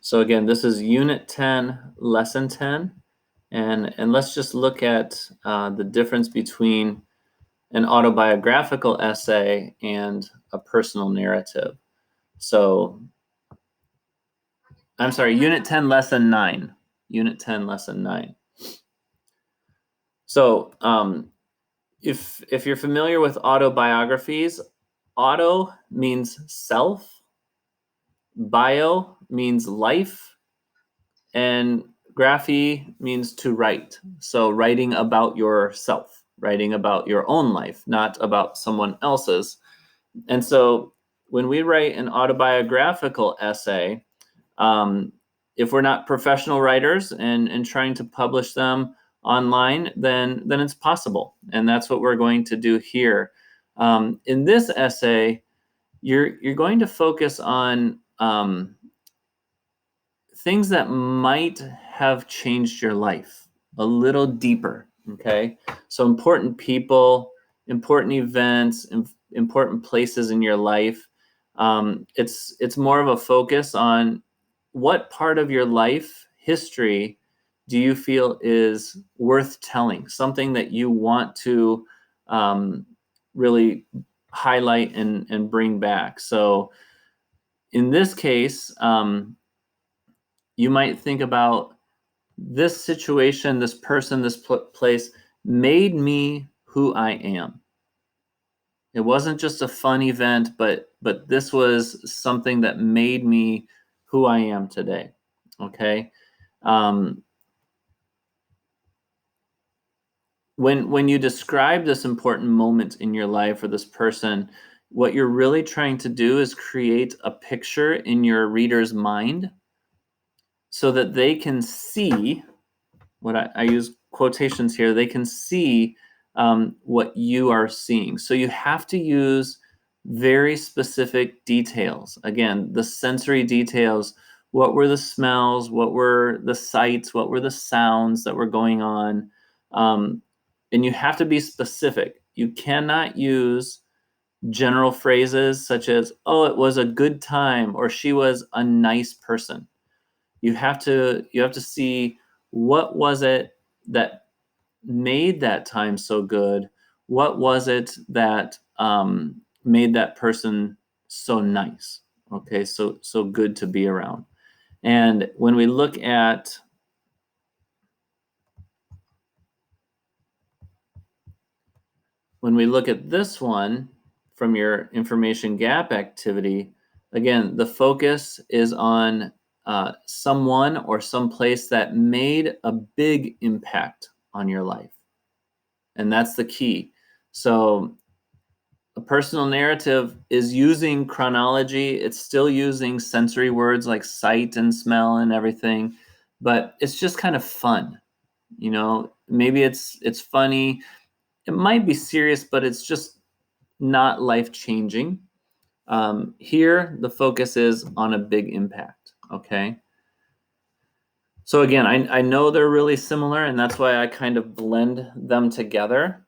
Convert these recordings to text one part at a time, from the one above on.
So again, this is Unit 10, Lesson 10. And let's just look at the difference between an autobiographical essay and a personal narrative. So, I'm sorry, Unit 10, Lesson 9. Unit 10, Lesson 9. So, if you're familiar with autobiographies, auto means self, bio means life, and graphy means to write. So writing about yourself, writing about your own life, not about someone else's. And so when we write an autobiographical essay, if we're not professional writers and trying to publish them online, then it's possible. And that's what we're going to do here. In this essay, you're going to focus on things that might have changed your life a little deeper, okay? So important people, important events, important places in your life. It's more of a focus on what part of your life history do you feel is worth telling, something that you want to really highlight and bring back. So in this case, you might think about this situation, this person, this place made me who I am. It wasn't just a fun event, but this was something that made me who I am today. Okay. When you describe this important moment in your life or this person, what you're really trying to do is create a picture in your reader's mind so that they can see what I use quotations here, they can see what you are seeing. So you have to use very specific details. Again, the sensory details. What were the smells? What were the sights? What were the sounds that were going on? And you have to be specific. You cannot use general phrases such as, oh, it was a good time, or she was a nice person. You have to see what was it that made that time so good? What was it that made that person so nice? Okay, so good to be around. And when we look at this one from your information gap activity, again, the focus is on someone or some place that made a big impact on your life. And that's the key. So a personal narrative is using chronology. It's still using sensory words like sight and smell and everything, but it's just kind of fun. You know, maybe it's funny. It might be serious, but it's just not life-changing. Here, the focus is on a big impact, okay? So again, I know they're really similar, and that's why I kind of blend them together.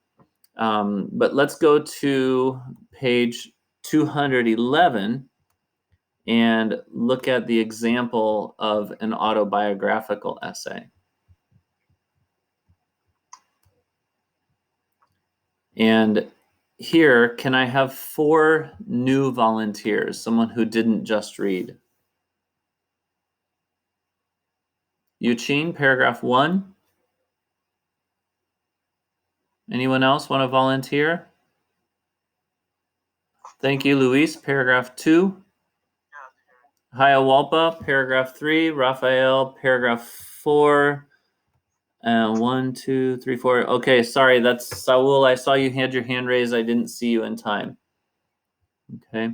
But let's go to page 211 and look at the example of an autobiographical essay. And here, can I have 4 new volunteers, someone who didn't just read? Eugene, paragraph 1. Anyone else want to volunteer? Thank you, Luis. Paragraph 2. Hiawalpa, paragraph 3. Raphael, paragraph 4. 1, 2, 3, 4. Okay, sorry, that's Saul. I saw you had your hand raised. I didn't see you in time. Okay.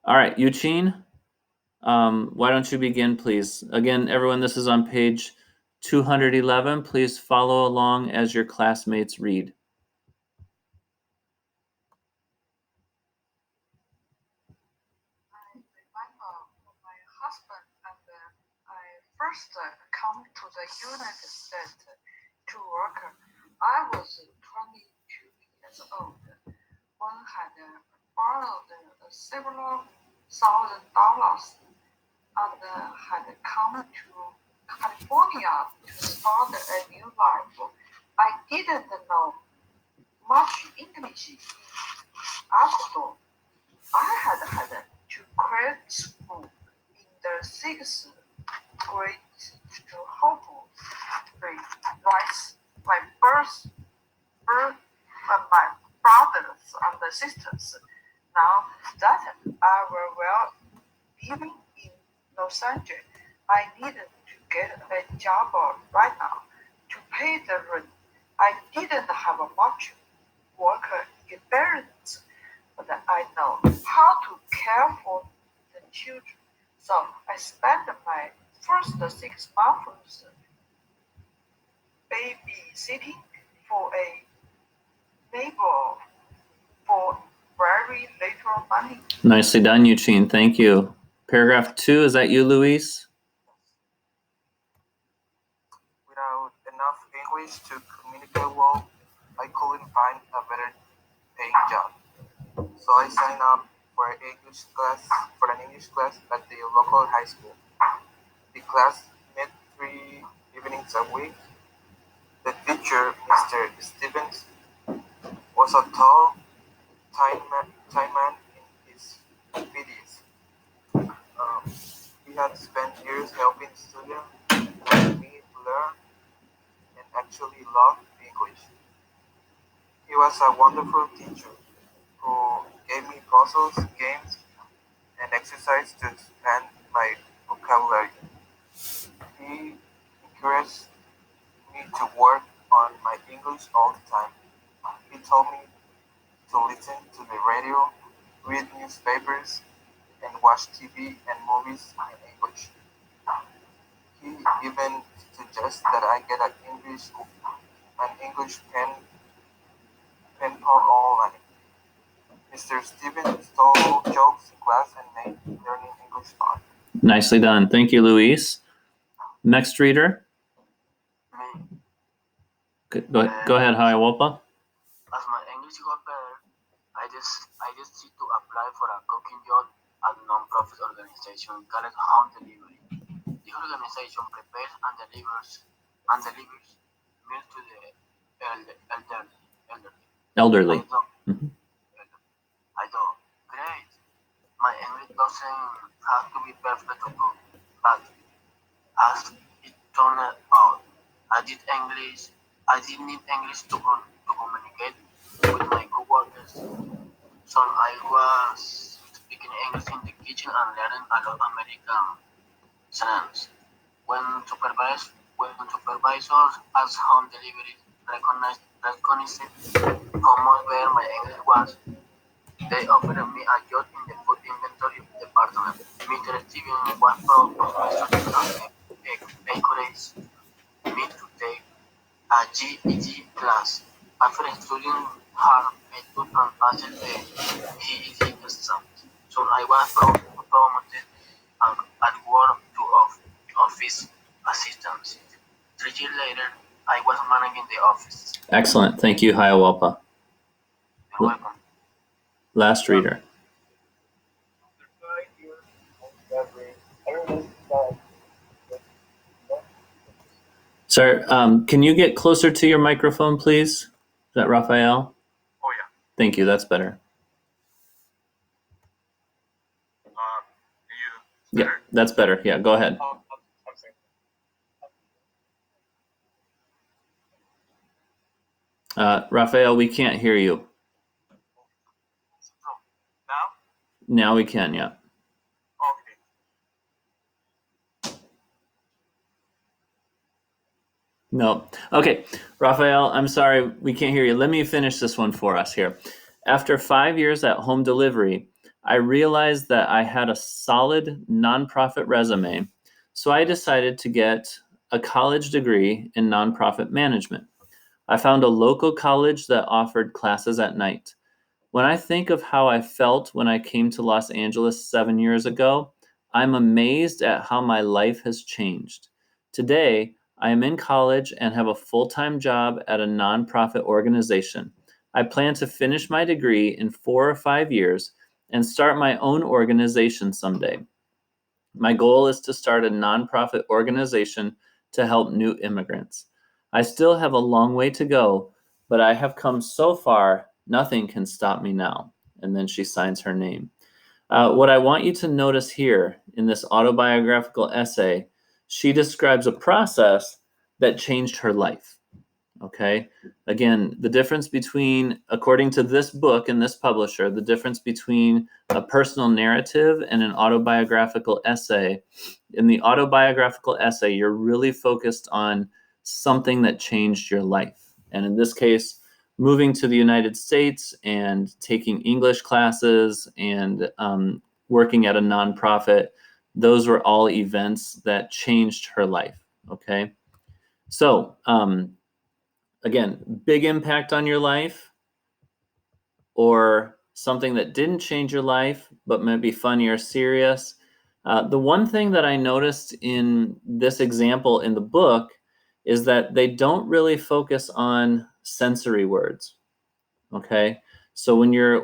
All right, Eugene, why don't you begin, please? Again, everyone, this is on page 211. Please follow along as your classmates read. First come to the United States to work. I was 22 years old. One had followed several and had come to California to start a new life. I didn't know much English after all. I had to quit school in the sixth grade to hopefully rise my birth my brothers and sisters. Now that I were well living in Los Angeles, I needed to get a job right now to pay the rent. I didn't have much work experience, but I know how to care for the children. So I spent my first 6 months babysitting for a neighbor for very little money. Nicely done, Eugene. Thank you. Paragraph 2, is that you, Luis? Without enough English to communicate well, I couldn't find a better paying job. So I signed up for an English class at the local high school. The class met 3 evenings a week. The teacher, Mr. Stevens, was a tall, tiny man in his 50s. He had spent years helping students like me learn and actually love English. He was a wonderful teacher who gave me puzzles, games, and exercise to expand my vocabulary. He encouraged me to work on my English all the time. He told me to listen to the radio, read newspapers, and watch TV and movies in English. He even suggests that I get an English pen pal online. Mr. Stevens told jokes in class and made learning English fun. Nicely done. Thank you, Luis. Next reader. Me. Go ahead, Hiawatha. As my English got better, I decided to apply for a cooking job at a non-profit organization called Home Delivery. This organization prepares and delivers meals to the Elderly. I thought, great. My English doesn't have to be perfect to cook, but as it turned out, I did need English to communicate with my coworkers. So I was speaking English in the kitchen and learning a lot of American slangs. When supervisors at home delivery recognized how much better my English was, they offered me a job in the food inventory department. Mr. Stevens was proud of my success and encouraged me to take a GED class. After studying hard, I took and passed the GED exam. So I was promoted at work to office assistant. 3 years later, I was managing the office. Excellent. Thank you, Hiawatha. You're welcome. Last reader. Sir, can you get closer to your microphone, please? Is that Raphael? Oh yeah. Thank you. That's better. Yeah, that's better. Yeah, go ahead. Raphael, we can't hear you. Now? Now we can, yeah. Okay. No. Okay, Raphael, I'm sorry, we can't hear you. Let me finish this one for us here. After 5 years at home delivery, I realized that I had a solid nonprofit resume, so I decided to get a college degree in nonprofit management. I found a local college that offered classes at night. When I think of how I felt when I came to Los Angeles 7 years ago, I'm amazed at how my life has changed. Today, I am in college and have a full-time job at a nonprofit organization. I plan to finish my degree in 4 or 5 years and start my own organization someday. My goal is to start a nonprofit organization to help new immigrants. I still have a long way to go, but I have come so far, nothing can stop me now." And then she signs her name. What I want you to notice here in this autobiographical essay, she describes a process that changed her life. Okay. Again, the difference between, according to this book and this publisher, the difference between a personal narrative and an autobiographical essay. In the autobiographical essay, you're really focused on something that changed your life. And in this case, moving to the United States and taking English classes and working at a nonprofit, those were all events that changed her life. Okay. So, again, big impact on your life, or something that didn't change your life but might be funny or serious. The one thing that I noticed in this example in the book is that they don't really focus on sensory words. Okay, so when you're